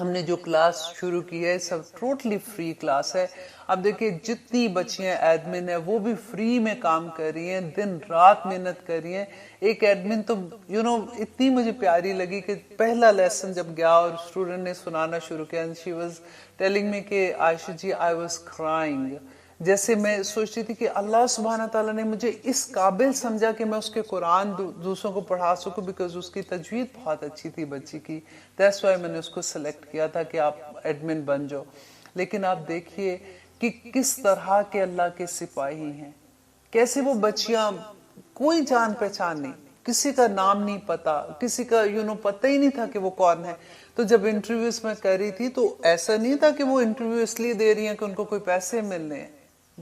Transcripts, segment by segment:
ہم نے جو کلاس شروع کی ہے سب ٹوٹلی فری کلاس ہے. اب دیکھیں جتنی بچیاں ایڈمن ہیں وہ بھی فری میں کام کر رہی ہیں, دن رات محنت کر رہی ہیں. ایک ایڈمن تو اتنی مجھے پیاری لگی کہ پہلا لیسن جب گیا اور اسٹوڈنٹ نے سنانا شروع کیا, شی واز ٹیلنگ می کہ عائشہ جی آئی واز کرائنگ. جیسے میں سوچتی تھی کہ اللہ سبحانہ تعالیٰ نے مجھے اس قابل سمجھا کہ میں اس کے قرآن دوسروں کو پڑھا سکوں, بیکاز اس کی تجوید بہت اچھی تھی بچی کی. دیٹس وائی میں نے اس کو سلیکٹ کیا تھا کہ آپ ایڈمن بن جاؤ. لیکن آپ دیکھیے کہ کس طرح کے اللہ کے سپاہی ہیں, کیسے وہ بچیاں کوئی جان پہچان نہیں, کسی کا نام نہیں پتا, کسی کا پتہ ہی نہیں تھا کہ وہ کون ہے. تو جب انٹرویوز میں کر رہی تھی تو ایسا نہیں تھا کہ وہ انٹرویو اس لیے دے رہی ہیں کہ ان کو کوئی پیسے ملنے ہیں,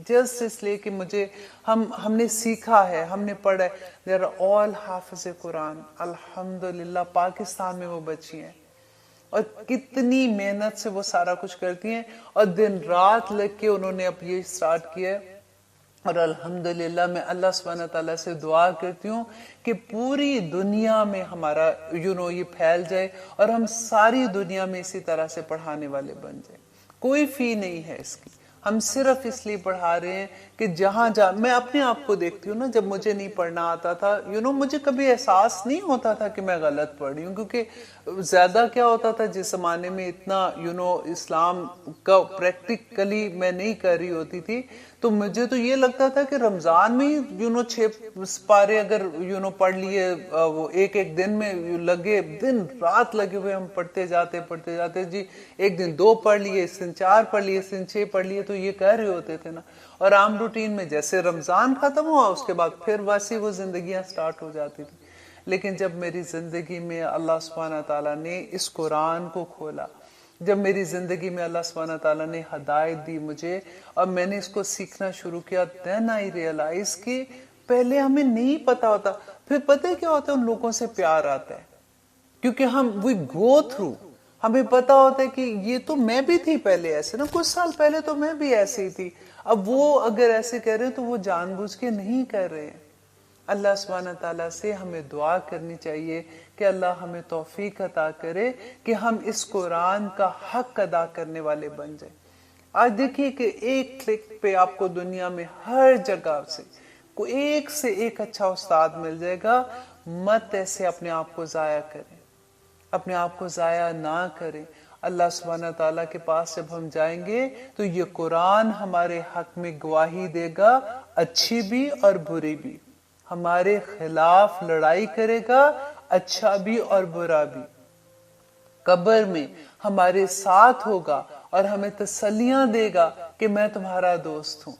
جسٹ اس لیے کہ مجھے ہم نے سیکھا ہے, ہم نے پڑھا ہے. دیر آر آل حافظ قرآن الحمدللہ. پاکستان میں وہ بچی ہیں اور کتنی محنت سے وہ سارا کچھ کرتی ہیں, اور دن رات لگ کے انہوں نے اب یہ سٹارٹ کیا ہے. اور الحمدللہ میں اللہ سبحانہ تعالیٰ سے دعا کرتی ہوں کہ پوری دنیا میں ہمارا یہ پھیل جائے اور ہم ساری دنیا میں اسی طرح سے پڑھانے والے بن جائیں. کوئی فی نہیں ہے اس کی, ہم صرف اس لیے پڑھا رہے ہیں کہ جہاں میں اپنے آپ کو دیکھتی ہوں نا, جب مجھے نہیں پڑھنا آتا تھا مجھے کبھی احساس نہیں ہوتا تھا کہ میں غلط پڑھ رہی ہوں, کیونکہ زیادہ کیا ہوتا تھا جس زمانے میں اتنا اسلام کا پریکٹیکلی میں نہیں کر رہی ہوتی تھی, تو مجھے تو یہ لگتا تھا کہ رمضان میں 6 پارے اگر پڑھ لیے, وہ ایک دن میں لگے, دن رات لگے ہوئے ہم پڑھتے جاتے جی, ایک دن 2 پڑھ لیے, اس دن 4 پڑھ لیے, اس دن 6 پڑھ لیے, تو یہ کہہ رہے ہوتے تھے نا. اور عام روٹین میں جیسے رمضان ختم ہوا اس کے بعد پھر ویسی وہ زندگیاں سٹارٹ ہو جاتی تھی. لیکن جب میری زندگی میں اللہ سبحانہ تعالیٰ نے اس قرآن کو کھولا, جب میری زندگی میں اللہ سبحانہ تعالیٰ نے ہدایت دی مجھے اور میں نے اس کو سیکھنا شروع کیا, then I realize کہ پہلے ہمیں نہیں پتا ہوتا. پھر پتہ ہے کیا ہوتا ہے, ان لوگوں سے پیار آتا ہے کیونکہ we go through, ہمیں پتا ہوتا ہے کہ یہ تو میں بھی تھی پہلے ایسے نا, کچھ سال پہلے تو میں بھی ایسی ہی تھی. اب وہ اگر ایسے کہہ رہے ہیں تو وہ جان بوجھ کے نہیں کر رہے ہیں. اللہ سبحانہ تعالیٰ سے ہمیں دعا کرنی چاہیے کہ اللہ ہمیں توفیق عطا کرے کہ ہم اس قرآن کا حق ادا کرنے والے بن جائیں. آج دیکھیے کہ ایک کلک پہ آپ کو دنیا میں ہر جگہ سے ایک سے ایک اچھا استاد مل جائے گا. مت ایسے اپنے آپ کو ضائع کریں, اپنے آپ کو ضائع نہ کریں. اللہ سبحانہ تعالیٰ کے پاس جب ہم جائیں گے تو یہ قرآن ہمارے حق میں گواہی دے گا, اچھی بھی اور بری بھی. ہمارے خلاف لڑائی کرے گا, اچھا بھی اور برا بھی. قبر میں ہمارے ساتھ ہوگا اور ہمیں تسلیاں دے گا کہ میں تمہارا دوست ہوں.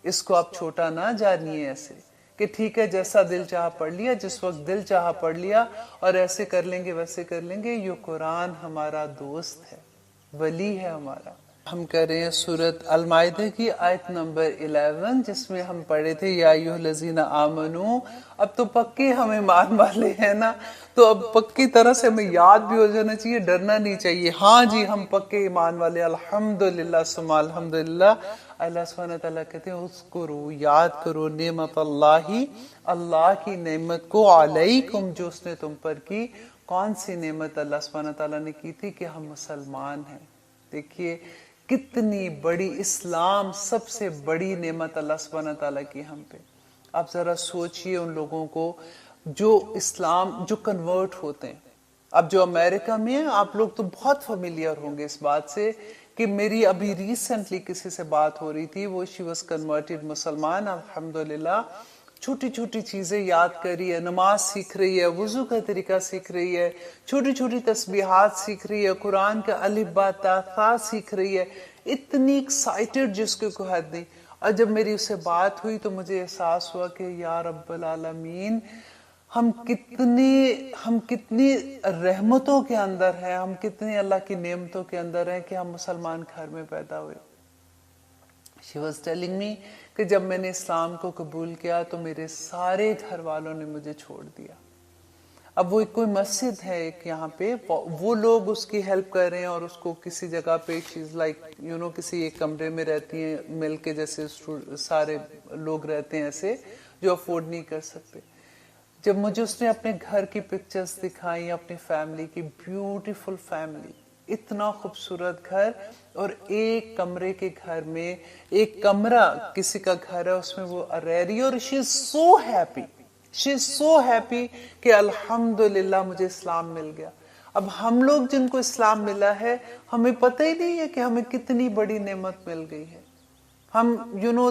اس کو آپ چھوٹا نہ جانیے ایسے کہ ٹھیک ہے جیسا دل چاہا پڑھ لیا, جس وقت دل چاہا پڑھ لیا, اور ایسے کر لیں گے ویسے کر لیں گے. یہ قرآن ہمارا دوست ہے, ولی ہے ہمارا. ہم کر رہے ہیں سورۃ المائدہ کی آیت نمبر 11, جس میں ہم پڑھے تھے یا ایھا الذین آمنو. اب تو پکے ہم ایمان والے ہیں نا, تو اب پکی طرح سے ہمیں یاد بھی ہو جانا چاہیے, ڈرنا نہیں چاہیے. ہاں جی ہم پکے ایمان والے, الحمدللہ ثم الحمدللہ. اللہ سبحانہ تعالیٰ کہتے ہیں اذکروا, یاد کرو, نعمت اللہ کی نعمت کو, علیکم, جو اس نے تم پر کی. کون سی نعمت اللہ سبحانہ تعالیٰ نے کی تھی؟ کہ ہم مسلمان ہیں. دیکھیے کتنی بڑی, اسلام سب سے بڑی نعمت اللہ سبحانہ تعالیٰ کی ہم پہ. آپ ذرا سوچئے ان لوگوں کو جو اسلام جو کنورٹ ہوتے ہیں. اب جو امریکہ میں ہیں, آپ لوگ تو بہت فیملیئر ہوں گے اس بات سے کہ میری ابھی ریسنٹلی کسی سے بات ہو رہی تھی, وہ شی واز کنورٹڈ مسلمان, الحمدللہ. چھوٹی چھوٹی چیزیں یاد کر رہی ہے, نماز سیکھ رہی ہے, وضو کا طریقہ سیکھ رہی ہے, چھوٹی چھوٹی تسبیحات سیکھ رہی ہے, قرآن کا الف با تا ثا سیکھ رہی ہے. اتنی ایکسائٹڈ جس کی کوئی حد نہیں. اور جب میری اس سے بات ہوئی تو مجھے احساس ہوا کہ یا رب العالمین, ہم کتنی رحمتوں کے اندر ہیں, ہم کتنی اللہ کی نعمتوں کے اندر ہیں کہ ہم مسلمان گھر میں پیدا ہوئے. She was telling me کہ جب میں نے اسلام کو قبول کیا تو میرے سارے گھر والوں نے مجھے چھوڑ دیا. اب وہ کوئی مسجد ہے ایک یہاں پہ, وہ لوگ اس کی ہیلپ کر رہے ہیں اور اس کو کسی جگہ پہ چیز لائک کسی ایک کمرے میں رہتی ہیں مل کے, جیسے سارے لوگ رہتے ہیں ایسے جو افورڈ نہیں کر سکتے. جب مجھے اس نے اپنے گھر کی پکچرز دکھائی, اپنی فیملی کی, بیوٹیفل فیملی, اتنا خوبصورت گھر، اور ایک کمرے کے گھر میں، ایک کمرہ کسی کا گھر ہے، اس میں وہ رہ رہی ہے، اور شی از سو ہیپی کہ الحمدللہ مجھے اسلام مل گیا۔ اب ہم لوگ جن کو اسلام ملا ہے، ہمیں پتہ ہی نہیں ہے کہ ہمیں کتنی بڑی نعمت مل گئی ہے۔ ہم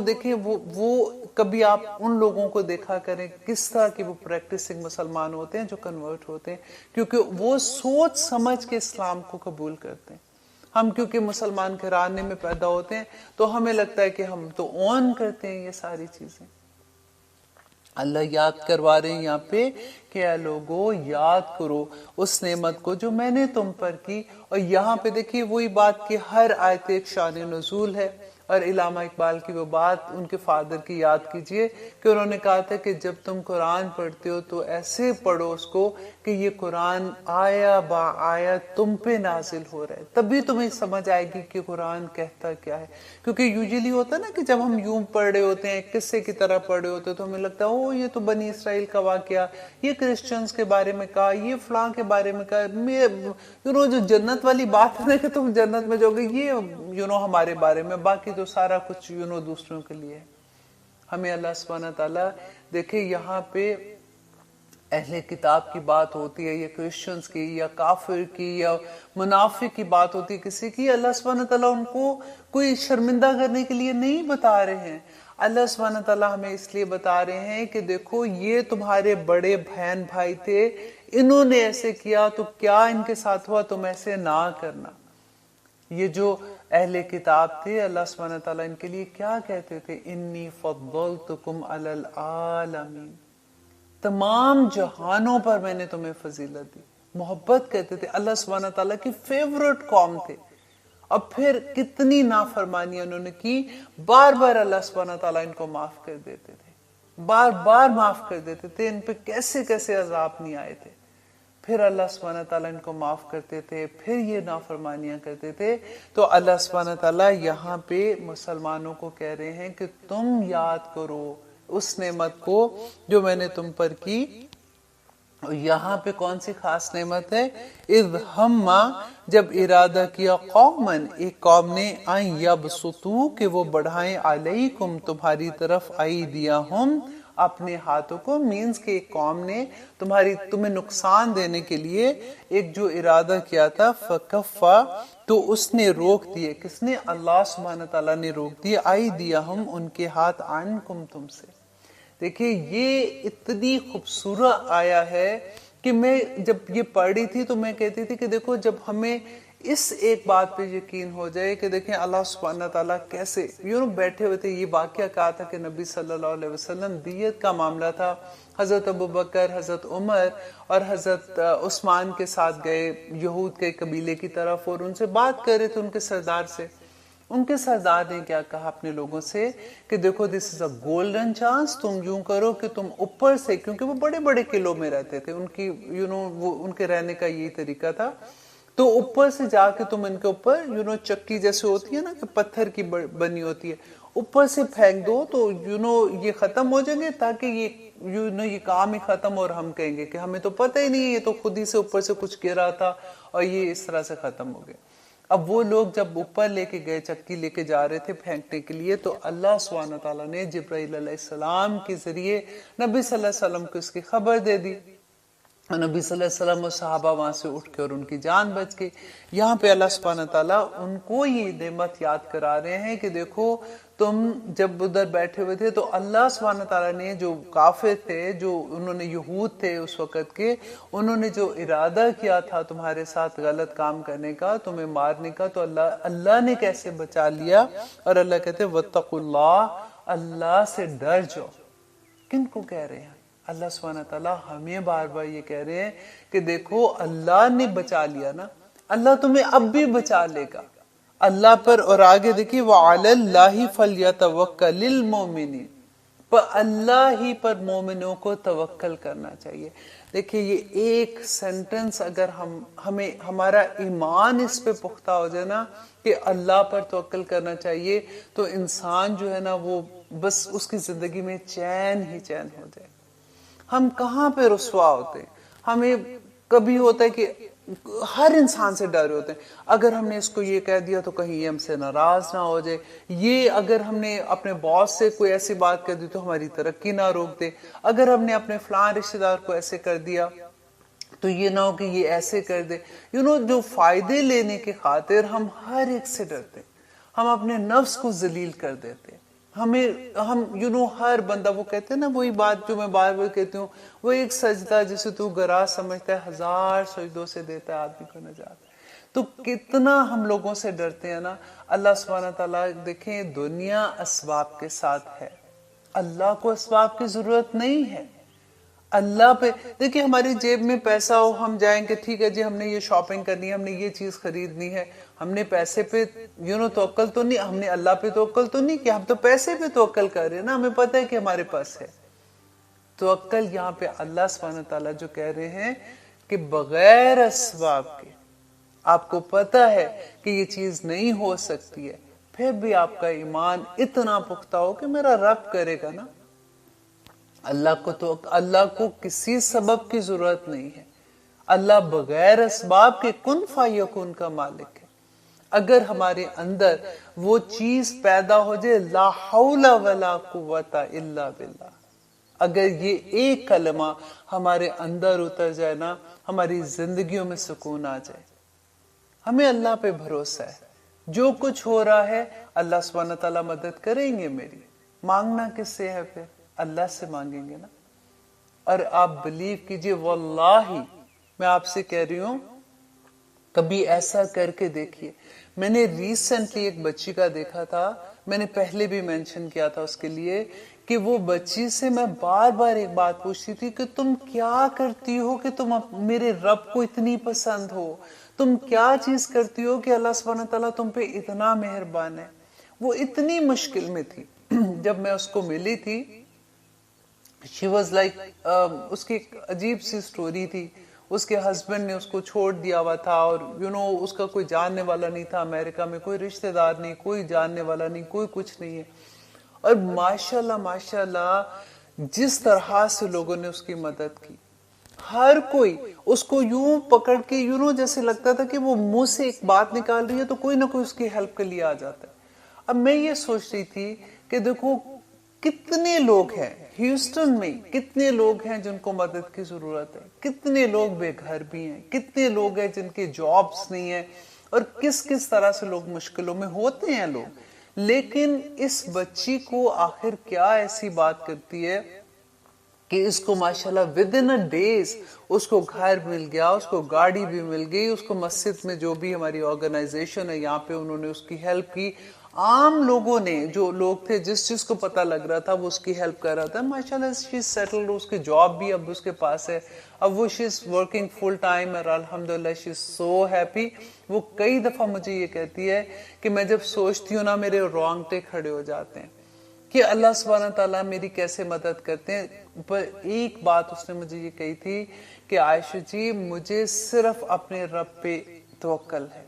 دیکھیں وہ کبھی آپ ان لوگوں کو دیکھا کریں کس طرح کی وہ پریکٹسنگ مسلمان ہوتے ہیں جو کنورٹ ہوتے ہیں، کیونکہ وہ سوچ سمجھ کے اسلام کو قبول کرتے ہیں۔ ہم کیونکہ مسلمان گھرانے میں پیدا ہوتے ہیں تو ہمیں لگتا ہے کہ ہم تو اون کرتے ہیں یہ ساری چیزیں۔ اللہ یاد کروا رہے ہیں یہاں پہ کہ اے لوگو یاد کرو اس نعمت کو جو میں نے تم پر کی۔ اور یہاں پہ دیکھیے وہی بات کہ ہر آیت ایک شان نزول ہے، اور علامہ اقبال کی وہ بات ان کے فادر کی یاد کیجئے کہ انہوں نے کہا تھا کہ جب تم قرآن پڑھتے ہو تو ایسے پڑھو اس کو کہ یہ قرآن آیا با آیا تم پہ نازل ہو رہا ہے، تبھی تمہیں سمجھ آئے گی کہ قرآن کہتا کیا ہے۔ کیونکہ یوزلی ہوتا ہے نا کہ جب ہم یوں پڑھ رہے ہوتے ہیں، قصے کی طرح پڑھ رہے ہوتے ہیں، تو ہمیں لگتا ہے او یہ تو بنی اسرائیل کا واقعہ، یہ کرسچنز کے بارے میں کہا، یہ فلاں کے بارے میں کہا، جو جنت والی بات ہے کہ تم جنت میں جاؤ گے، یہ ہمارے بارے میں، باقی تو سارا کچھ دوسروں کے لیے ہے۔ ہمیں اللہ سبحانہ تعالیٰ دیکھیں یہاں پہ اہل کتاب کی بات ہوتی ہے یا کرسچنز کی یا کافر کی یا منافق کی بات ہوتی ہے کسی کی، اللہ سبحانہ تعالیٰ ان کو کوئی شرمندہ کرنے کے لیے نہیں بتا رہے ہیں۔ اللہ سبحانہ تعالیٰ ہمیں اس لیے بتا رہے ہیں کہ دیکھو یہ تمہارے بڑے بہن بھائی تھے، انہوں نے ایسے کیا تو کیا ان کے ساتھ ہوا، تم ایسے نہ کرنا۔ یہ جو اہل کتاب تھے اللہ سبحانہ تعالیٰ ان کے لیے کیا کہتے تھے؟ انی فضلتکم علی العالمین، تمام جہانوں پر میں نے تمہیں فضیلت دی، محبت کرتے تھے، اللہ سبحانہ تعالیٰ کی فیورٹ قوم تھے۔ اب پھر کتنی نافرمانیاں انہوں نے کی، بار بار اللہ سبحانہ تعالیٰ ان کو معاف کر دیتے تھے، بار بار معاف کر دیتے تھے، ان پہ کیسے کیسے عذاب نہیں آئے تھے، پھر اللہ سبحانہ تعالیٰ ان کو معاف کرتے تھے، پھر یہ نافرمانیاں کرتے تھے۔ تو اللہ سبحانہ تعالیٰ یہاں پہ مسلمانوں کو کہہ رہے ہیں کہ تم یاد کرو اس نعمت کو جو میں نے تم پر کی۔ یہاں پہ کون سی خاص نعمت ہے؟ اذ ہم، جب ارادہ کیا، قومن، ایک قوم نے، ان یبسطو، کہ وہ بڑھائیں، علیکم، تمہاری طرف، ایدیہم، اپنے ہاتھوں کو، مینز کہ ایک قوم نے تمہیں نقصان دینے کے لیے ایک جو ارادہ کیا تھا، فکفا، تو اس نے روک دیے، کس نے؟ اللہ سبحانہ تعالیٰ نے روک دیے، ایدیہم، ان کے ہاتھ، عنکم، تم سے۔ دیکھیں یہ اتنی خوبصورت آیا ہے کہ میں جب یہ پڑھ رہی تھی تو میں کہتی تھی کہ دیکھو جب ہمیں اس ایک بات پہ یقین ہو جائے کہ دیکھیں اللہ سبحانہ تعالیٰ کیسے بیٹھے ہوئے تھے، یہ واقعہ کہا تھا کہ نبی صلی اللہ علیہ وسلم دیت کا معاملہ تھا، حضرت ابوبکر، حضرت عمر اور حضرت عثمان کے ساتھ گئے یہود کے قبیلے کی طرف اور ان سے بات کر رہے تھے، ان کے سردار سے۔ ان کے سردار نے کیا کہا اپنے لوگوں سے کہ دیکھو دس از اے گولڈن چانس، تم یوں کرو کہ تم اوپر سے، کیونکہ وہ بڑے بڑے قلعوں میں رہتے تھے، ان کی وہ ان کے رہنے کا یہی طریقہ تھا، تو اوپر سے جا کے تم ان کے اوپر چکی جیسے ہوتی ہے نا کہ پتھر کی بنی ہوتی ہے، اوپر سے پھینک دو تو یہ ختم ہو جائیں گے، تاکہ یہ کام ہی ختم، اور ہم کہیں گے کہ ہمیں تو پتہ ہی نہیں، یہ تو خود ہی سے اوپر سے کچھ گرا تھا اور یہ اس طرح سے ختم ہو گئے۔ اب وہ لوگ جب اوپر لے کے گئے، چکی لے کے جا رہے تھے پھینکنے کے لیے، تو اللہ سبحانہ تعالیٰ نے جبرائیل علیہ السلام کے ذریعے نبی صلی اللہ علیہ وسلم کو اس کی خبر دے دی، اور نبی صلی اللہ علیہ وسلم اور صحابہ وہاں سے اٹھ کے اور ان کی جان بچ گئی۔ یہاں پہ اللہ سبحانہ تعالیٰ ان کو یہ نعمت یاد کرا رہے ہیں کہ دیکھو تم جب ادھر بیٹھے ہوئے تھے تو اللہ سبحانہ تعالیٰ نے جو کافر تھے، جو انہوں نے یہود تھے اس وقت کے، انہوں نے جو ارادہ کیا تھا تمہارے ساتھ غلط کام کرنے کا، تمہیں مارنے کا، تو اللہ نے کیسے بچا لیا۔ اور اللہ کہتے ہیں واتقوا اللہ، اللہ سے ڈر جاؤ۔ کن کو کہہ رہے ہیں؟ اللہ سبحانہ تعالیٰ ہمیں بار بار یہ کہہ رہے ہیں کہ دیکھو اللہ نے بچا لیا نا، اللہ تمہیں اب بھی بچا لے گا اللہ پر۔ اور آگے دیکھیے وَعَلَى اللَّهِ فَلْيَتَوَكَّلِ الْمُؤْمِنِينَ، پر اللہ ہی پر مومنوں کو توکل کرنا چاہیے۔ دیکھیے یہ ایک سینٹنس اگر ہمارا ایمان اس پہ پختہ ہو جائے نا کہ اللہ پر توکل کرنا چاہیے، تو انسان جو ہے نا وہ بس اس کی زندگی میں چین ہی چین ہو جائے۔ ہم کہاں پہ رسوا ہوتے ہیں، ہمیں کبھی ہوتا ہے کہ ہر انسان سے ڈر ہوتے ہیں. اگر ہم نے اس کو یہ کہہ دیا تو کہیں یہ ہم سے ناراض نہ ہو جائے, یہ اگر ہم نے اپنے باس سے کوئی ایسی بات کر دی تو ہماری ترقی نہ روک دے, اگر ہم نے اپنے فلاں رشتے دار کو ایسے کر دیا تو یہ نہ ہو کہ یہ ایسے کر دے. جو فائدے لینے کی خاطر ہم ہر ایک سے ڈرتے ہیں, ہم اپنے نفس کو ذلیل کر دیتے ہیں. ہم ہر بندہ, وہ کہتے ہیں نا وہی بات جو میں بار بار کہتی ہوں, وہ ایک سجدہ جسے تو گراہ سمجھتا ہے 1000 سجدوں سے دیتا ہے آدمی کو نجات. تو کتنا ہم لوگوں سے ڈرتے ہیں نا. اللہ سبحانہ تعالیٰ دیکھیں دنیا اسباب کے ساتھ ہے, اللہ کو اسباب کی ضرورت نہیں ہے. اللہ پہ دیکھیں ہماری جیب میں پیسہ ہو, ہم جائیں کہ ٹھیک ہے جی ہم نے یہ شاپنگ کرنی ہے, ہم نے یہ چیز خریدنی ہے, ہم نے پیسے پہ توکل تو نہیں, ہم نے اللہ پہ توکل تو نہیں کیا, ہم تو پیسے پہ توکل کر رہے ہیں نا, ہمیں پتہ ہے کہ ہمارے پاس ہے. توکل یہاں پہ اللہ سبحانہ تعالیٰ جو کہہ رہے ہیں کہ بغیر اسباب کے آپ کو پتہ ہے کہ یہ چیز نہیں ہو سکتی ہے, پھر بھی آپ کا ایمان اتنا پختہ ہو کہ میرا رب کرے گا نا. اللہ کو کسی سبب کی ضرورت نہیں ہے. اللہ بغیر اسباب کے کن فیکون کا مالک ہے. اگر ہمارے اندر وہ چیز پیدا ہو جائے, لا حول ولا قوت الا باللہ, اگر یہ ایک کلمہ ہمارے اندر اتر جائے نا, ہماری زندگیوں میں سکون آ جائے. ہمیں اللہ پہ بھروسہ ہے, جو کچھ ہو رہا ہے اللہ سبحانہ تعالیٰ مدد کریں گے میری. مانگنا کس سے ہے, پھر اللہ سے مانگیں گے نا. اور آپ بلیو کیجئے, واللہ میں آپ سے کہہ رہی ہوں, کبھی ایسا کر کے دیکھیے. میں نے ریسنٹلی ایک بچی کا دیکھا تھا, میں نے پہلے بھی مینشن کیا تھا اس کے لیے, کہ وہ بچی سے میں بار بار ایک بات پوچھتی تھی کہ تم کیا کرتی ہو کہ تم میرے رب کو اتنی پسند ہو, تم کیا چیز کرتی ہو کہ اللہ سبحانہ تعالیٰ تم پہ اتنا مہربان ہے. وہ اتنی مشکل میں تھی. جب میں اس کو ملی تھی, she was like اس کی ایک عجیب سی سٹوری تھی. اس کے ہسبینڈ نے اس کو چھوڑ دیا ہوا تھا, اور اس کا کوئی جاننے والا نہیں تھا امریکہ میں, کوئی رشتہ دار نہیں, کوئی جاننے والا نہیں, کوئی کچھ نہیں ہے. اور ماشاءاللہ جس طرح سے لوگوں نے اس کی مدد کی, ہر کوئی اس کو یوں پکڑ کے جیسے لگتا تھا کہ وہ منہ سے ایک بات نکال رہی ہے تو کوئی نہ کوئی اس کی ہیلپ کے لیے آ جاتا ہے. اب میں یہ سوچ رہی تھی کہ دیکھو کتنے لوگ ہیں ہیوسٹن میں, کتنے لوگ ہیں جن کو مدد کی ضرورت ہے, کتنے لوگ بے گھر بھی ہیں, کتنے لوگ ہیں جن کے جابس نہیں ہیں, اور کس کس طرح سے لوگ مشکلوں میں ہوتے ہیں لوگ. لیکن اس بچی کو آخر کیا ایسی بات کرتی ہے کہ اس کو ماشاءاللہ within a days اس کو گھر مل گیا, اس کو گاڑی بھی مل گئی, اس کو مسجد میں جو بھی ہماری آرگنائزیشن ہے یہاں پہ انہوں نے اس کی ہیلپ کی. عام لوگوں نے, جو لوگ تھے جس چیز کو پتہ لگ رہا تھا وہ اس کی ہیلپ کر رہا تھا. ماشاءاللہ شی از سیٹلڈ, اس کی جاب بھی اب اس کے پاس ہے, اب وہ شی از ورکنگ فل ٹائم, اور الحمدللہ شی از سو ہیپی. وہ کئی دفعہ مجھے یہ کہتی ہے کہ میں جب سوچتی ہوں نا میرے رونگٹے کھڑے ہو جاتے ہیں کہ اللہ سبحانہ تعالیٰ میری کیسے مدد کرتے ہیں. پر ایک بات اس نے مجھے یہ کہی تھی کہ عائشہ جی مجھے صرف اپنے رب پہ توکل ہے,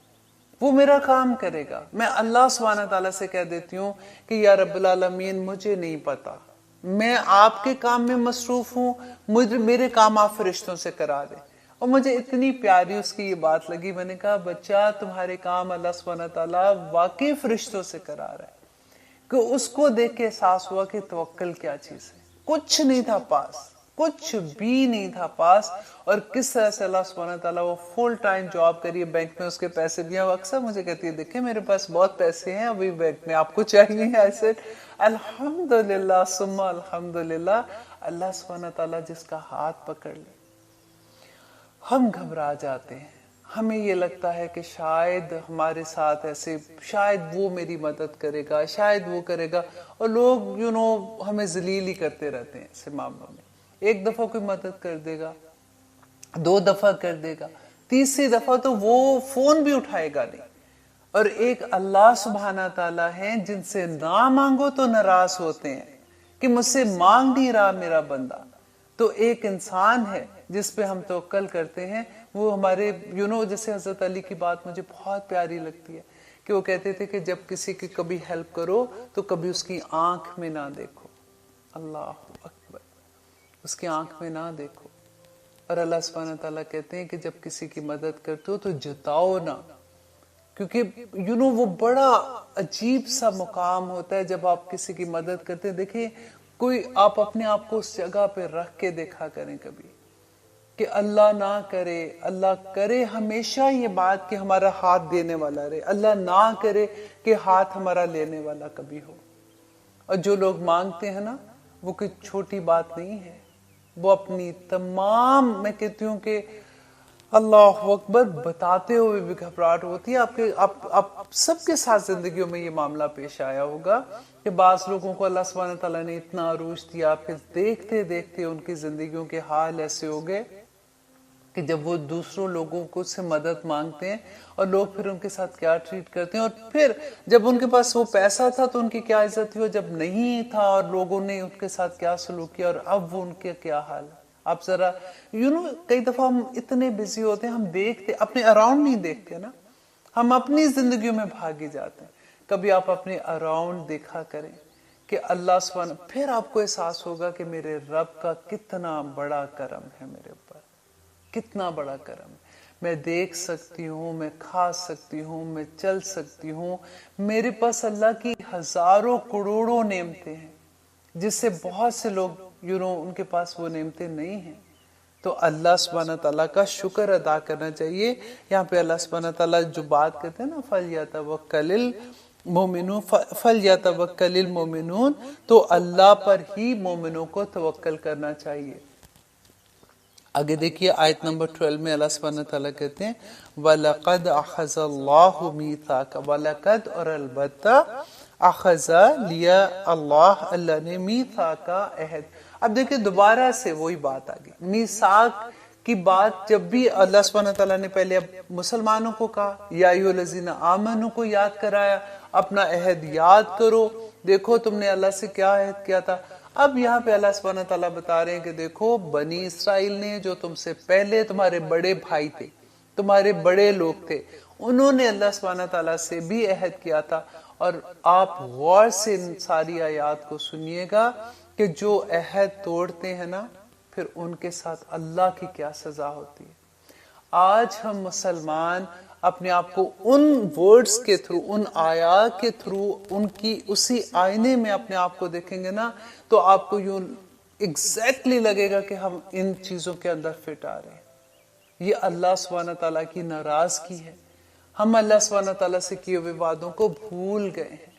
وہ میرا کام کرے گا. میں اللہ سبحانہ تعالیٰ سے کہہ دیتی ہوں کہ یا رب العالمین مجھے نہیں پتا, میں آپ کے کام میں مصروف ہوں, میرے کام آپ فرشتوں سے کرا دیں. اور مجھے اتنی پیاری اس کی یہ بات لگی, میں نے کہا بچہ تمہارے کام اللہ سبحانہ تعالیٰ واقعی فرشتوں سے کرا رہا ہے. کہ اس کو دیکھ کے احساس ہوا کہ توکل کیا چیز ہے. کچھ نہیں تھا پاس, کچھ بھی نہیں تھا پاس, اور کس طرح سے اللہ سبحانہ تعالیٰ وہ فل ٹائم جاب کریے, بینک میں اس کے پیسے بھی ہیں. وہ اکثر مجھے کہتی ہے دیکھیں میرے پاس بہت پیسے ہیں ابھی بینک میں, آپ کو چاہیے. ایسے الحمدللہ ثم الحمدللہ, اللہ سبحانہ تعالیٰ جس کا ہاتھ پکڑ لے ہم گھبرا جاتے ہیں. ہمیں یہ لگتا ہے کہ شاید ہمارے ساتھ ایسے, شاید وہ میری مدد کرے گا, شاید وہ کرے گا, اور لوگ ہمیں ذلیل ہی کرتے رہتے ہیں ایسے معاملوں میں. ایک دفعہ کوئی مدد کر دے گا, 2 دفعہ کر دے گا, تیسری دفعہ تو وہ فون بھی اٹھائے گا نہیں. اور ایک اللہ سبحانہ تعالیٰ ہیں جن سے نہ مانگو تو ناراض ہوتے ہیں کہ مجھ سے مانگ نہیں رہا میرا بندہ. تو ایک انسان ہے جس پہ ہم توکل کرتے ہیں, وہ ہمارے جیسے حضرت علی کی بات مجھے بہت پیاری لگتی ہے کہ وہ کہتے تھے کہ جب کسی کی کبھی ہیلپ کرو تو کبھی اس کی آنکھ میں نہ دیکھو. اللہ اکبر, اس کی آنکھ میں نہ دیکھو. اور اللہ سبحانہ تعالیٰ کہتے ہیں کہ جب کسی کی مدد کرتے ہو تو جتاؤ نہ، کیونکہ وہ بڑا عجیب سا مقام ہوتا ہے جب آپ کسی کی مدد کرتے ہیں۔ دیکھیں کوئی آپ اپنے آپ کو اس جگہ پہ رکھ کے دیکھا کریں کبھی کہ اللہ نہ کرے، اللہ کرے ہمیشہ یہ بات کہ ہمارا ہاتھ دینے والا رہے، اللہ نہ کرے کہ ہاتھ ہمارا لینے والا کبھی ہو۔ اور جو لوگ مانگتے ہیں نا، وہ کوئی چھوٹی بات نہیں ہے، وہ اپنی تمام، میں کہتی ہوں کہ اللہ اکبر بتاتے ہوئے بھی گھبراہٹ ہوتی ہے۔ آپ سب کے ساتھ زندگیوں میں یہ معاملہ پیش آیا ہوگا کہ بعض لوگوں کو اللہ سبحانہ تعالیٰ نے اتنا عروج دیا، پھر دیکھتے دیکھتے ان کی زندگیوں کے حال ایسے ہو گئے کہ جب وہ دوسروں لوگوں کو سے مدد مانگتے ہیں اور لوگ پھر ان کے ساتھ کیا ٹریٹ کرتے ہیں، اور پھر جب ان کے پاس وہ پیسہ تھا تو ان کی کیا عزت تھی، اور جب نہیں تھا اور لوگوں نے ان کے ساتھ کیا سلوک کیا، اور اب وہ ان کے کیا حال ہے۔ آپ ذرا کئی دفعہ ہم اتنے بزی ہوتے ہیں، ہم دیکھتے اپنے اراؤنڈ نہیں دیکھتے نا، ہم اپنی زندگیوں میں بھاگی جاتے ہیں۔ کبھی آپ اپنے اراؤنڈ دیکھا کریں کہ اللہ سبحانہ، پھر آپ کو احساس ہوگا کہ میرے رب کا کتنا بڑا کرم ہے میرے اوپر، کتنا بڑا کرم ہے۔ میں دیکھ سکتی ہوں، میں کھا سکتی ہوں، میں چل سکتی ہوں، میرے پاس اللہ کی ہزاروں کروڑوں نعمتیں ہیں، جس سے بہت سے لوگ ان کے پاس وہ نعمتیں نہیں ہیں۔ تو اللہ سبحانہ تعالیٰ کا شکر ادا کرنا چاہیے۔ یہاں پہ اللہ سبحانہ تعالیٰ جو بات کرتے ہیں نا، فَلْيَتَوَكَّلِ الْمُؤْمِنُونَ، تو اللہ پر ہی مومنوں کو توکل کرنا چاہیے۔ آگے دیکھیے آیت نمبر 12 میں اللہ سبحانہ تعالیٰ کہتے ہیں وَلَقَدْ أَخَذَ اللَّهُ مِيثَاقَ، وَلَقَدْ اور البتہ، اخذ لیا اللہ نے میثاق کا عہد۔ اب دیکھیں دوبارہ سے وہی بات آ گئی، میثاق کی بات جب بھی اللہ سبحانہ تعالیٰ نے پہلے اب مسلمانوں کو کہا، یا ایھا الذین آمنوا کو یاد کرایا، اپنا عہد یاد کرو، دیکھو تم نے اللہ سے کیا عہد کیا تھا۔ اب یہاں پہ اللہ سبحانہ تعالیٰ بتا رہے ہیں کہ دیکھو بنی اسرائیل نے، جو تم سے پہلے تمہارے بڑے بھائی تھے، تمہارے بڑے لوگ تھے، انہوں نے اللہ سبحانہ تعالیٰ سے بھی عہد کیا تھا۔ اور آپ غور سے ان ساری آیات کو سنیے گا کہ جو عہد توڑتے ہیں نا، پھر ان کے ساتھ اللہ کی کیا سزا ہوتی ہے۔ آج ہم مسلمان اپنے آپ کو ان ورڈز کے تھرو، ان آیات کے تھرو، ان کی اسی آئینے میں اپنے آپ کو دیکھیں گے نا، تو آپ کو یوں ایگزیکٹلی لگے گا کہ ہم ان چیزوں کے اندر فٹ آ رہے ہیں۔ یہ اللہ سبحانہ تعالیٰ کی ناراضگی ہے۔ ہم اللہ سبحانہ تعالیٰ سے کیے ہوئے وعدوں کو بھول گئے ہیں۔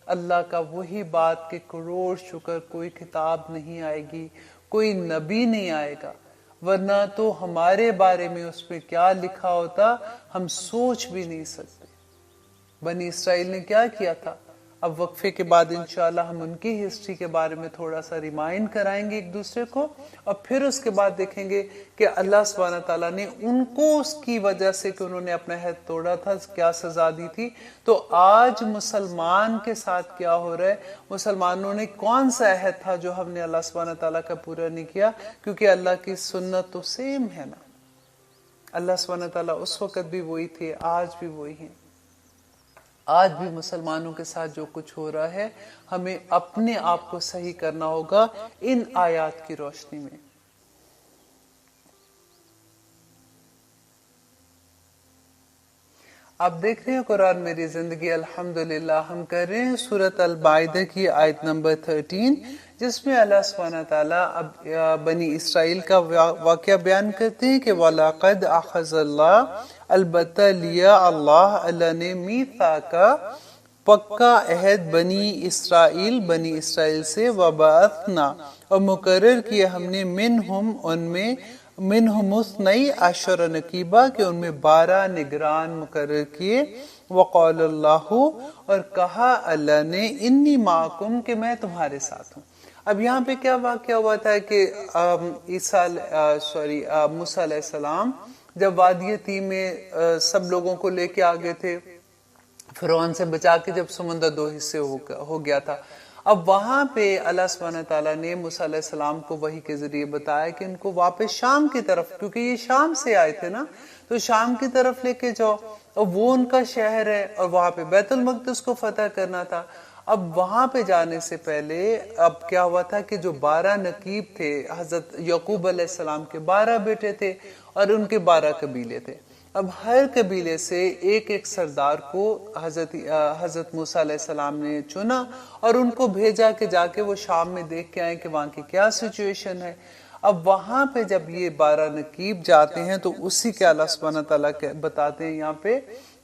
اللہ کا وہی بات کہ کروڑ شکر کوئی کتاب نہیں آئے گی، کوئی نبی نہیں آئے گا، ورنہ تو ہمارے بارے میں اس میں کیا لکھا ہوتا ہم سوچ بھی نہیں سکتے۔ بنی اسرائیل نے کیا کیا تھا؟ اب وقفے کے بعد انشاءاللہ ہم ان کی ہسٹری کے بارے میں تھوڑا سا ریمائنڈ کرائیں گے ایک دوسرے کو، اور پھر اس کے بعد دیکھیں گے کہ اللہ سبحانہ تعالیٰ نے ان کو اس کی وجہ سے کہ انہوں نے اپنا عہد توڑا تھا کیا سزا دی تھی۔ تو آج مسلمان کے ساتھ کیا ہو رہا ہے؟ مسلمانوں نے کون سا عہد تھا جو ہم نے اللہ سبحانہ تعالیٰ کا پورا نہیں کیا؟ کیونکہ اللہ کی سنت تو سیم ہے نا، اللہ سبحانہ تعالیٰ اس وقت بھی وہی تھے، آج بھی وہی ہیں۔ آج بھی مسلمانوں کے ساتھ جو کچھ ہو رہا ہے، ہمیں اپنے آپ کو صحیح کرنا ہوگا ان آیات کی روشنی میں۔ آپ دیکھ رہے ہیں قرآن میری زندگی، الحمدللہ ہم کر رہے ہیں سورۃ المائدہ کی آیت نمبر 13، جس میں اللہ سبحانہ تعالیٰ اب بنی اسرائیل کا واقعہ بیان کرتے ہیں کہ وَلَقَدْ أَخَذَ اللَّهُ، البتہ لیا اللہ نے میثاق، پکا عہد بنی اسرائیل سے، وَبَعَثْنَا، اور مقرر کیا ہم نے منہم اثنی عشر نقیبہ، کہ ان میں 12 نگران مقرر کیے، وقال اللہ، اور کہا اللہ نے انی معکم، کہ میں تمہارے ساتھ ہوں۔ اب یہاں پہ کیا واقعہ ہوا تھا کہ موسیٰ علیہ السلام جب وادی تیہ میں سب لوگوں کو لے کے آگے تھے، فرعون سے بچا کے جب سمندر 2 حصے ہو گیا تھا، اب وہاں پہ اللہ سبحانہ تعالیٰ نے موسیٰ علیہ السلام کو وحی کے ذریعے بتایا کہ ان کو واپس شام کی طرف، کیونکہ یہ شام سے آئے تھے نا، تو شام کی طرف لے کے جاؤ، اور وہ ان کا شہر ہے، اور وہاں پہ بیت المقدس کو فتح کرنا تھا۔ اب وہاں پہ جانے سے پہلے اب کیا ہوا تھا کہ جو 12 نقیب تھے، حضرت یعقوب علیہ السلام کے 12 بیٹے تھے اور ان کے 12 قبیلے تھے. اب ہر قبیلے سے ایک ایک سردار کو حضرت موسیٰ علیہ السلام نے چنا اور ان کو بھیجا کہ جا کے وہ شام میں دیکھ کے آئیں کہ وہاں کی کیا سچویشن ہے. اب وہاں پہ جب یہ 12 نقیب جاتے ہیں تو اسی کے اللہ سبحانہ تعالیٰ بتاتے ہیں یہاں پہ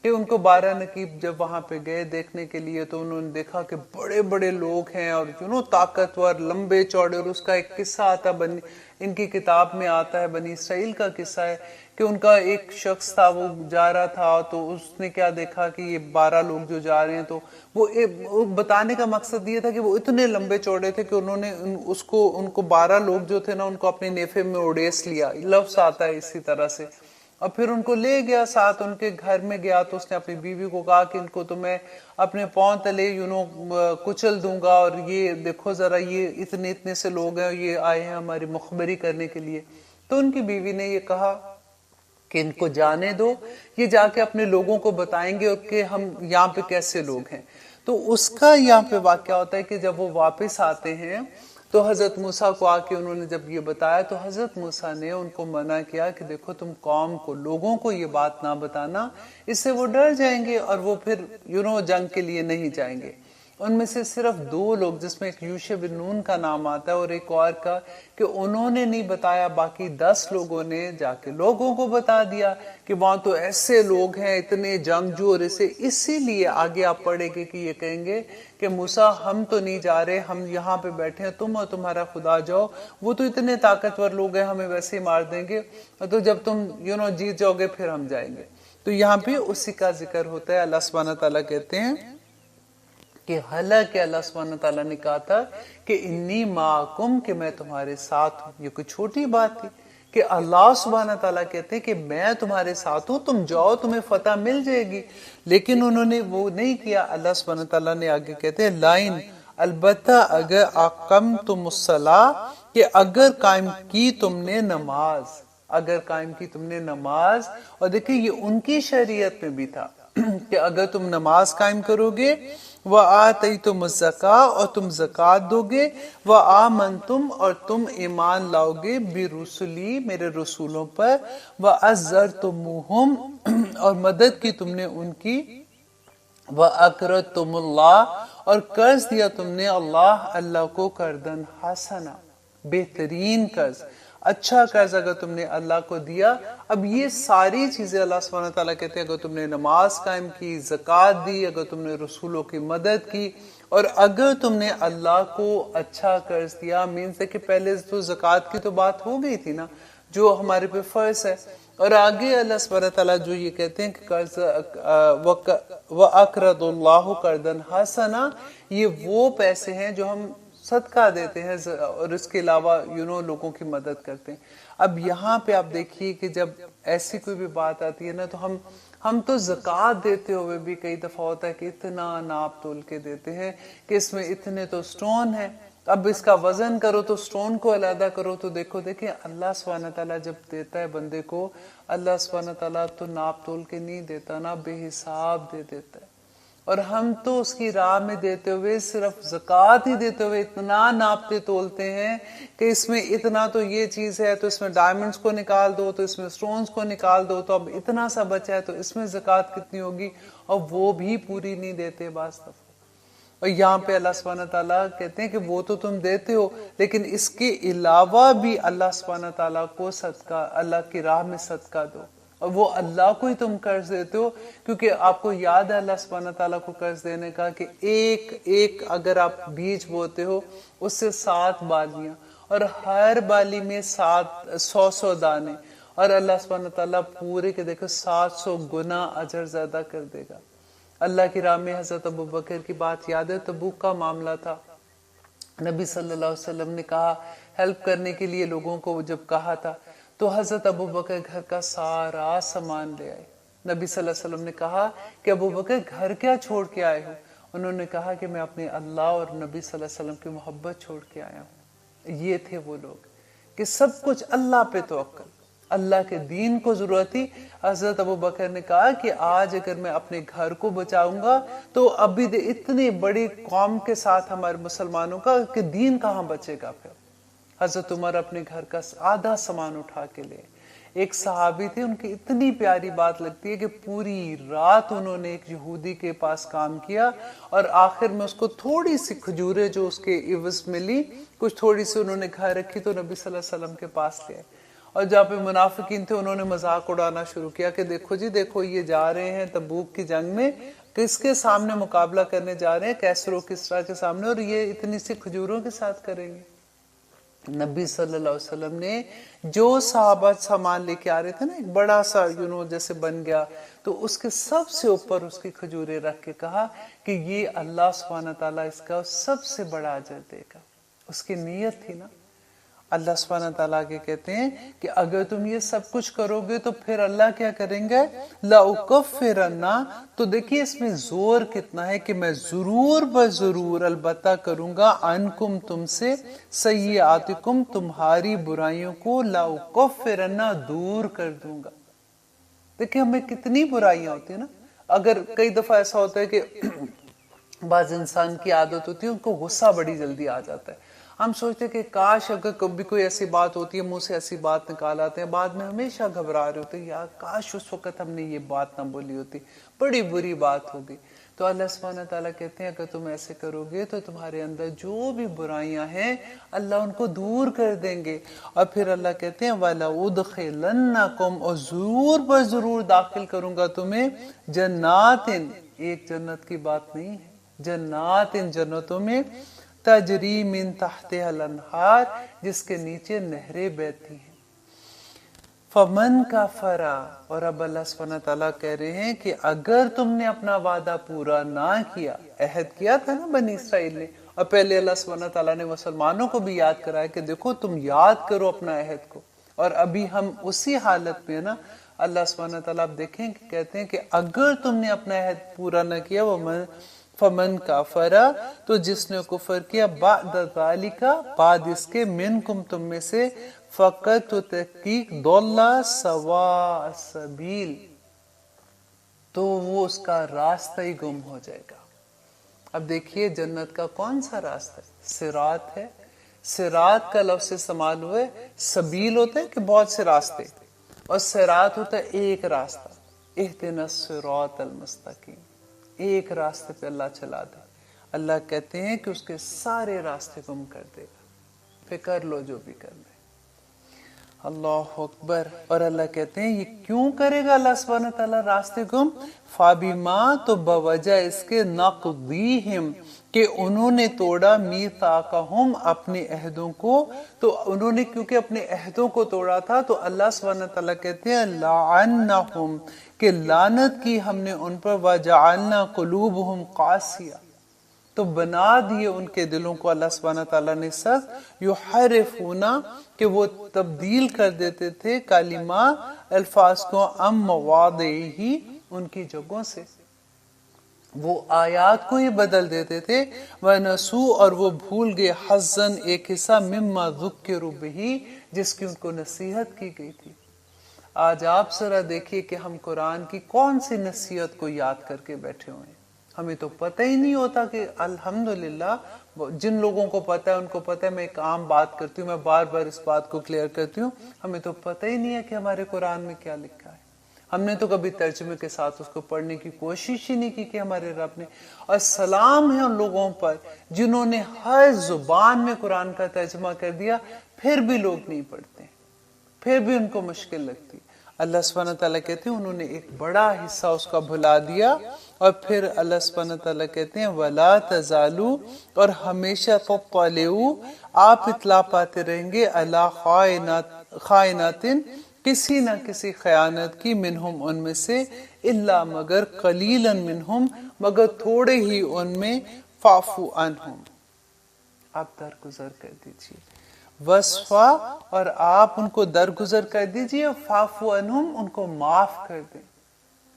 کہ ان کو 12 نقیب جب وہاں پہ گئے دیکھنے کے لیے تو انہوں نے دیکھا کہ بڑے بڑے لوگ ہیں اور طاقتور، لمبے چوڑے. اور اس کا ایک قصہ آتا ان کی کتاب میں آتا ہے، بنی اسرائیل کا قصہ ہے کہ ان کا ایک شخص تھا، وہ جا رہا تھا تو اس نے کیا دیکھا کہ یہ 12 لوگ جو جا رہے ہیں، تو وہ بتانے کا مقصد یہ تھا کہ وہ اتنے لمبے چوڑے تھے کہ انہوں نے ان کو 12 لوگ جو تھے نا ان کو اپنے نیفے میں اڑیس لیا. لفظ آتا ہے اسی طرح سے. اور پھر ان کو لے گیا ساتھ، ان کے گھر میں گیا تو اس نے اپنی بیوی کو کہا کہ ان کو تو میں اپنے پاؤں تلے کچل دوں گا، اور یہ دیکھو ذرا یہ اتنے سے لوگ ہیں، یہ آئے ہیں ہماری مخبری کرنے کے لیے. تو ان کی بیوی نے یہ کہا کہ ان کو جانے دو، یہ جا کے اپنے لوگوں کو بتائیں گے کہ ہم یہاں پہ کیسے لوگ ہیں. تو اس کا یہاں پہ واقعہ ہوتا ہے کہ جب وہ واپس آتے ہیں تو حضرت موسیٰ کو آ کے انہوں نے جب یہ بتایا تو حضرت موسیٰ نے ان کو منع کیا کہ دیکھو تم قوم کو، لوگوں کو یہ بات نہ بتانا، اس سے وہ ڈر جائیں گے اور وہ پھر جنگ کے لیے نہیں جائیں گے. ان میں سے صرف 2 لوگ جس میں ایک یوشع بن نون کا نام آتا ہے اور ایک اور کا کہ انہوں نے نہیں بتایا، باقی 10 لوگوں نے جا کے لوگوں کو بتا دیا کہ وہاں تو ایسے لوگ ہیں اتنے جنگجو. اور اسی لیے آگے آپ پڑھیں گے کہ یہ کہیں گے کہ موسیٰ ہم تو نہیں جا رہے، ہم یہاں پہ بیٹھے ہیں، تم اور تمہارا خدا جاؤ، وہ تو اتنے طاقتور لوگ ہیں ہمیں ویسے ہی مار دیں گے، تو جب تم جیت جاؤ گے پھر ہم جائیں گے. تو یہاں پہ اسی کا ذکر ہوتا ہے. اللہ سبحانہ تعالیٰ کہتے ہیں کہ حالانکہ اللہ سبحانہ تعالیٰ نے کہا تھا کہ انی معکم، کہ میں تمہارے ساتھ ہوں. یہ کوئی چھوٹی بات تھی کہ اللہ سبحانہ تعالیٰ کہتے ہیں کہ میں تمہارے ساتھ ہوں، تم جاؤ تمہیں فتح مل جائے گی. لیکن انہوں نے وہ نہیں کیا. اللہ سبحانہ تعالیٰ نے آگے کہتے ہیں لائن، البتہ اگر اقمتم الصلاۃ، کہ اگر قائم کی تم نے نماز، اگر قائم کی تم نے نماز. اور دیکھیں یہ ان کی شریعت میں بھی تھا کہ اگر تم نماز قائم کرو گے، وَآتَيْتُمُ الزَّكَاةَ، اور تم زکوٰۃ دو گے، وَآمَنْتُمْ، اور تم ایمان لاؤ گے، بِرُسُلِي، میرے رسولوں پر، وَأَزَّرْتُمُوهُمْ، اور مدد کی تم نے ان کی، وَأَقْرَضْتُمُ اللَّهَ، اور قرض دیا تم نے اللہ کو، قرضاً حسنا، بہترین قرض، اچھا قرض اگر تم نے اللہ کو دیا. اب یہ ساری چیزیں اللہ سبحانہ تعالیٰ کہتے ہیں اگر تم نے نماز قائم کی، زکوٰۃ دی، اگر تم نے رسولوں کی مدد کی، اور اگر تم نے اللہ کو اچھا قرض دیا، مینس ہے کہ پہلے تو زکوٰۃ کی تو بات ہو گئی تھی نا جو ہمارے پہ فرض ہے. اور آگے اللہ سبحانہ تعالیٰ جو یہ کہتے ہیں کہ قرض وَأَقْرَضُ اللَّهُ قَرْضًا حَسَنًا، یہ وہ پیسے ہیں جو ہم صدقہ دیتے ہیں اور اس کے علاوہ لوگوں کی مدد کرتے ہیں. اب یہاں پہ آپ دیکھیے کہ جب ایسی کوئی بھی بات آتی ہے نا تو ہم تو زکوٰۃ دیتے ہوئے بھی کئی دفعہ ہوتا ہے کہ اتنا ناپ تول کے دیتے ہیں کہ اس میں اتنے تو سٹون ہیں، اب اس کا وزن کرو تو سٹون کو علیحدہ کرو تو دیکھیں اللہ سبحانہ تعالیٰ جب دیتا ہے بندے کو، اللہ سبحانہ تعالیٰ تو ناپ تول کے نہیں دیتا نا، بے حساب دے دیتا ہے. اور ہم تو اس کی راہ میں دیتے ہوئے صرف زکوٰۃ ہی دیتے ہوئے اتنا ناپتے تولتے ہیں کہ اس میں اتنا تو یہ چیز ہے تو اس میں ڈائمنڈز کو نکال دو، تو اس میں سٹونز کو نکال دو، تو اب اتنا سا بچا ہے تو اس میں زکوٰۃ کتنی ہوگی، اور وہ بھی پوری نہیں دیتے بعض دفعہ. اور یہاں پہ اللہ سبحانہ تعالیٰ کہتے ہیں کہ وہ تو تم دیتے ہو، لیکن اس کے علاوہ بھی اللہ سبحانہ تعالیٰ کو صدقہ، اللہ کی راہ میں صدقہ دو. اور وہ اللہ کو ہی تم قرض دیتے ہو، کیونکہ آپ کو یاد ہے اللہ سبحانہ تعالیٰ کو قرض دینے کا کہ ایک اگر آپ بیج بوتے ہو اس سے 7 بالیاں، اور ہر بالی میں 100 دانے، اور اللہ سبحانہ تعالیٰ پورے کے دیکھو 700 گنا اجر زیادہ کر دے گا. اللہ کی راہ میں حضرت ابوبکر کی بات یاد ہے، تبوک کا معاملہ تھا، نبی صلی اللہ علیہ وسلم نے کہا ہیلپ کرنے کے لیے لوگوں کو جب کہا تھا تو حضرت ابوبکر گھر کا سارا سامان لے آئے. نبی صلی اللہ علیہ وسلم نے کہا کہ ابوبکر گھر کیا چھوڑ کے آئے ہو؟ انہوں نے کہا کہ میں اپنے اللہ اور نبی صلی اللہ علیہ وسلم کی محبت چھوڑ کے آیا ہوں. یہ تھے وہ لوگ کہ سب کچھ اللہ پہ توکل، اللہ کے دین کو ضرورت تھی. حضرت ابو بکر نے کہا کہ آج اگر میں اپنے گھر کو بچاؤں گا تو ابھی اتنی بڑی قوم کے ساتھ ہمارے مسلمانوں کا کہ دین کہاں بچے گا پھر. حضرت عمر اپنے گھر کا آدھا سامان اٹھا کے لے. ایک صحابی تھے، ان کی اتنی پیاری بات لگتی ہے کہ پوری رات انہوں نے ایک یہودی کے پاس کام کیا اور آخر میں اس کو تھوڑی سی کھجوریں جو اس کے عوض ملی، کچھ تھوڑی سی انہوں نے گھر رکھی تو نبی صلی اللہ علیہ وسلم کے پاس لے. اور جہاں پہ منافقین تھے انہوں نے مذاق اڑانا شروع کیا کہ دیکھو جی دیکھو یہ جا رہے ہیں تبوک کی جنگ میں، کس کے سامنے مقابلہ کرنے جا رہے ہیں، کیسر و کسریٰ کے سامنے، اور یہ اتنی سی کھجوروں کے ساتھ کریں گے. نبی صلی اللہ علیہ وسلم نے جو صحابہ سامان لے کے آ رہے تھے نا، ایک بڑا سا جیسے بن گیا، تو اس کے سب سے اوپر اس کی کھجوریں رکھ کے کہا کہ یہ اللہ سبحانہ تعالیٰ اس کا سب سے بڑا اجر دے گا. اس کی نیت تھی نا. اللہ سبحانہ تعالیٰ کے کہتے ہیں کہ اگر تم یہ سب کچھ کرو گے تو پھر اللہ کیا کریں گے؟ لَأُكَفِّرَنَّ. تو دیکھیے اس میں زور کتنا ہے کہ میں ضرور بضرور البتہ کروں گا عنکم تم سے، سیئاتکم تمہاری برائیوں کو، لَأُكَفِّرَنَّ دور کر دوں گا. دیکھیں ہمیں کتنی برائیاں ہوتی ہیں نا. اگر کئی دفعہ ایسا ہوتا ہے کہ بعض انسان کی عادت ہوتی ہے ان کو غصہ بڑی جلدی آ جاتا ہے. ہم سوچتے ہیں کہ کاش اگر کبھی کوئی ایسی بات ہوتی ہے، منہ سے ایسی بات نکال آتے ہیں، بعد میں ہمیشہ گھبرا رہے ہوتے ہیں یار کاش اس وقت ہم نے یہ بات نہ بولی ہوتی، بڑی بری بات ہوگی. تو اللہ سبحانہ تعالیٰ کہتے ہیں اگر تم ایسے کرو گے تو تمہارے اندر جو بھی برائیاں ہیں اللہ ان کو دور کر دیں گے. اور پھر اللہ کہتے ہیں وَلَأُدْخِلَنَّكُمْ، اور ضرور بضرور داخل کروں گا تمہیں، جنات، ایک جنت کی بات نہیں ہے، جنات جنتوں میں، تجری من تحتها الانہار جس کے نیچے نہریں بہتی ہیں. فمن کفر، اور اب اللہ سبحانہ تعالیٰ کہہ رہے ہیں کہ اگر تم نے اپنا وعدہ پورا نہ کیا، عہد کیا تھا نا بنی اسرائیل نے، اور پہلے اللہ سبحانہ تعالیٰ نے مسلمانوں کو بھی یاد کرایا کہ دیکھو تم یاد کرو اپنا عہد کو، اور ابھی ہم اسی حالت میں نا. اللہ سبحانہ تعالیٰ آپ دیکھیں کہ کہتے ہیں کہ اگر تم نے اپنا عہد پورا نہ کیا، فمن کافر، تو جس نے کفر کیا، بعد ذالک، بعد اس کے، منکم تم میں سے، فقط تو تحقیق، ضل سواء السبیل، تو وہ اس کا راستہ ہی گم ہو جائے گا. اب دیکھیے جنت کا کون سا راستہ ہے؟ صراط ہے. صراط کا لفظ استعمال ہوئے، سبیل ہوتا ہے کہ بہت سے راستے، اور صراط ہوتا ہے ایک راستہ. اہدنا الصراط المستقیم، ایک راستے پہ اللہ چلا دے. اللہ کہتے ہیں کہ اس کے سارے راستے گم کر دے گا، پھر کر لو جو بھی کرنا ہے. اللہ اکبر. اور اللہ کہتے ہیں یہ کیوں کرے گا اللہ سبحانہ تعالیٰ راستے گم؟ فَبِمَا، تو بوجہ اس کے، نَقْضِيهِمْ، کہ انہوں نے توڑا، میثاقہم، اپنے عہدوں کو. تو انہوں نے کیونکہ اپنے عہدوں کو توڑا تھا تو اللہ سبحانہ تعالیٰ کہتے ہیں لعنہم، کہ لعنت کی ہم نے ان پر، وجعلنا قلوبہم قاسیہ، تو بنا دیے ان کے دلوں کو اللہ سبحانہ تعالیٰ نے سخت، یحرفون، کہ وہ تبدیل کر دیتے تھے، کلمہ، الفاظ کو، ام مواضعہ، ان کی جگہوں سے، وہ آیات کو ہی بدل دیتے تھے. وَنَسُوا، اور وہ بھول گئے، حظًا، ایک حصہ، مما ذکروا بہ، جس کی ان کو نصیحت کی گئی تھی. آج آپ ذرا دیکھیے کہ ہم قرآن کی کون سی نصیحت کو یاد کر کے بیٹھے ہوئے ہیں. ہمیں تو پتہ ہی نہیں ہوتا کہ الحمدللہ جن لوگوں کو پتہ ہے ان کو پتہ ہے. میں ایک عام بات کرتی ہوں، میں بار بار اس بات کو کلیئر کرتی ہوں، ہمیں تو پتہ ہی نہیں ہے کہ ہمارے قرآن میں کیا لکھا ہے. ہم نے تو کبھی ترجمے کے ساتھ اس کو پڑھنے کی کوشش ہی نہیں کی کہ ہمارے رب نے. اور سلام ہے ان لوگوں پر جنہوں نے ہر زبان میں قرآن کا ترجمہ کر دیا، پھر بھی لوگ نہیں پڑھتے، پھر بھی ان کو مشکل لگتی. اللہ سبحانہ تعالیٰ کہتے ہیں انہوں نے ایک بڑا حصہ اس کا بھلا دیا. اور پھر اللہ سبحانہ تعالیٰ کہتے ہیں وَلَا تَزَالُوا، اور ہمیشہ تطلعوا، آپ اطلاع پاتے رہیں گے، عَلَىٰ خائناتٍ، کسی نہ کسی خیانت کی، منہم، ان میں سے، الا، مگر، قلیلا منہم، مگر تھوڑے ہی ان میں، فاعفو عنہم، آپ درگزر کر دیجئے. وصفا، اور آپ ان کو درگزر کر دیجئے، فاعفو عنہم، ان کو معاف کر دیں.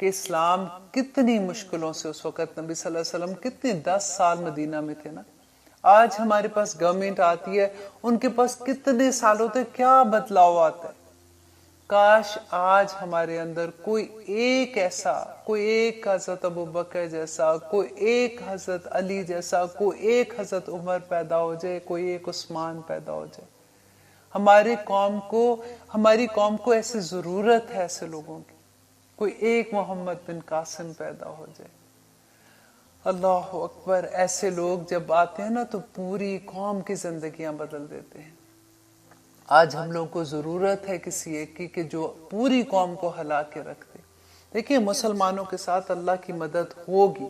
کہ اسلام کتنی مشکلوں سے اس وقت نبی صلی اللہ علیہ وسلم کتنے 10 سال مدینہ میں تھے نا. آج ہمارے پاس گورنمنٹ آتی ہے، ان کے پاس کتنے سال ہوتے، کیا بدلاؤ آتا ہے. کاش آج ہمارے اندر کوئی ایک ایسا، کوئی ایک حضرت ابوبکر جیسا، کوئی ایک حضرت علی جیسا، کوئی ایک حضرت عمر پیدا ہو جائے، کوئی ایک عثمان پیدا ہو جائے. ہماری قوم کو ایسی ضرورت ہے ایسے لوگوں کی. کوئی ایک محمد بن قاسم پیدا ہو جائے. اللہ اکبر. ایسے لوگ جب آتے ہیں نا تو پوری قوم کی زندگیاں بدل دیتے ہیں. آج ہم لوگوں کو ضرورت ہے کسی ایک کی کہ جو پوری قوم کو ہلا کے رکھ دے. دیکھیے مسلمانوں کے ساتھ اللہ کی مدد ہوگی،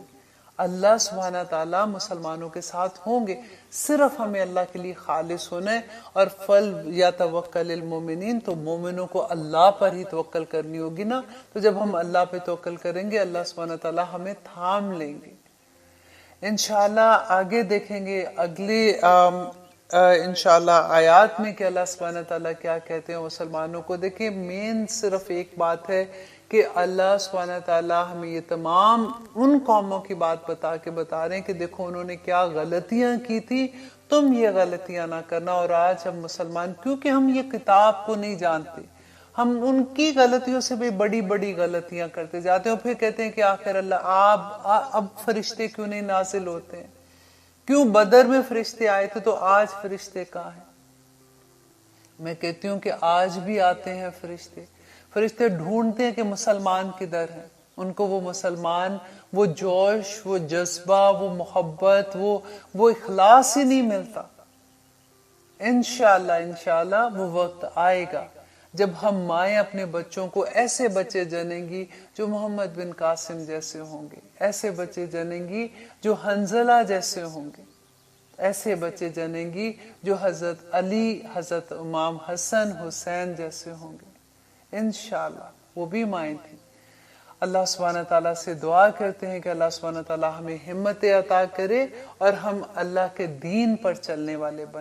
اللہ سبحانہ تعالیٰ مسلمانوں کے ساتھ ہوں گے. صرف ہمیں اللہ کے لیے خالص ہونا ہے. اور فل یا توکل المومنین، تو مومنوں کو اللہ پر ہی توکل کرنی ہوگی نا. تو جب ہم اللہ پہ توکل کریں گے اللہ سبحانہ تعالیٰ ہمیں تھام لیں گے. انشاءاللہ آگے دیکھیں گے اگلی انشاءاللہ آیات میں کہ اللہ سبحانہ تعالیٰ کیا کہتے ہیں مسلمانوں کو. دیکھیں مین صرف ایک بات ہے کہ اللہ سبحانہ تعالیٰ ہمیں یہ تمام ان قوموں کی بات بتا رہے ہیں کہ دیکھو انہوں نے کیا غلطیاں کی تھی، تم یہ غلطیاں نہ کرنا. اور آج ہم مسلمان کیونکہ ہم یہ کتاب کو نہیں جانتے، ہم ان کی غلطیوں سے بھی بڑی بڑی غلطیاں کرتے جاتے ہیں. اور پھر کہتے ہیں کہ آخر اللہ اب فرشتے کیوں نہیں نازل ہوتے ہیں؟ کیوں بدر میں فرشتے آئے تھے تو آج فرشتے کہاں ہیں؟ میں کہتی ہوں کہ آج بھی آتے ہیں فرشتے ڈھونڈتے ہیں کہ مسلمان کدھر ہیں. ان کو وہ مسلمان، وہ جوش، وہ جذبہ، وہ محبت، وہ اخلاص ہی نہیں ملتا. انشاءاللہ وہ وقت آئے گا جب ہم مائیں اپنے بچوں کو ایسے بچے جنیں گی جو محمد بن قاسم جیسے ہوں گے، ایسے بچے جنیں گی جو حنظلہ جیسے ہوں گے، ایسے بچے جنیں گی جو حضرت علی، حضرت امام حسن حسین جیسے ہوں گے. انشاءاللہ وہ بھی مائیں تھیں. اللہ سبحانہ تعالیٰ سے دعا کرتے ہیں کہ اللہ سبحانہ تعالیٰ ہمیں ہمت عطا کرے اور ہم اللہ کے دین پر چلنے والے بن